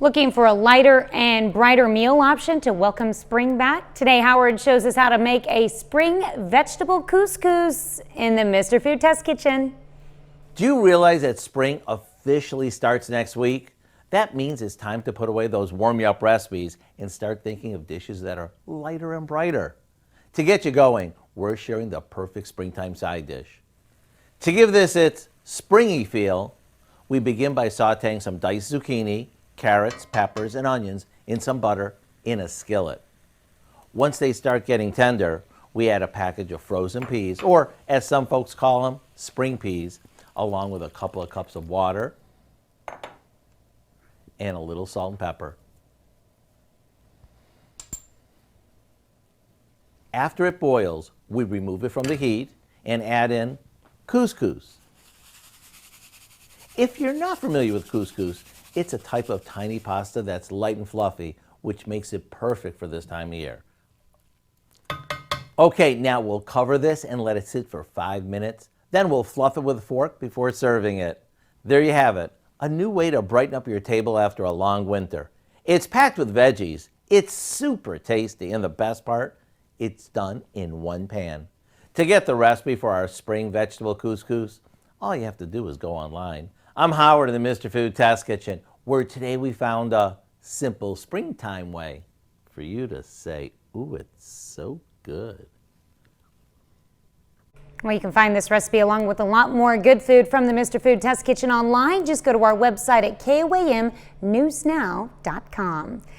Looking for a lighter and brighter meal option to welcome spring back? Today, Howard shows us how to make a spring vegetable couscous in the Mr. Food Test Kitchen. Do you realize that spring officially starts next week? That means it's time to put away those warm-you-up recipes and start thinking of dishes that are lighter and brighter. To get you going, we're sharing the perfect springtime side dish. To give this its springy feel, we begin by sauteing some diced zucchini, carrots, peppers, and onions in some butter in a skillet. Once they start getting tender, we add a package of frozen peas, or as some folks call them, spring peas, along with a couple of cups of water and a little salt and pepper. After it boils, we remove it from the heat and add in couscous. If you're not familiar with couscous, it's a type of tiny pasta that's light and fluffy, which makes it perfect for this time of year. Okay, now we'll cover this and let it sit for 5 minutes. Then we'll fluff it with a fork before serving it. There you have it, a new way to brighten up your table after a long winter. It's packed with veggies. It's super tasty, and the best part, it's done in one pan. To get the recipe for our spring vegetable couscous, all you have to do is go online. I'm Howard in the Mr. Food Test Kitchen, where today we found a simple springtime way for you to say, ooh, it's so good. Well, you can find this recipe along with a lot more good food from the Mr. Food Test Kitchen online. Just go to our website at KOAMnewsnow.com.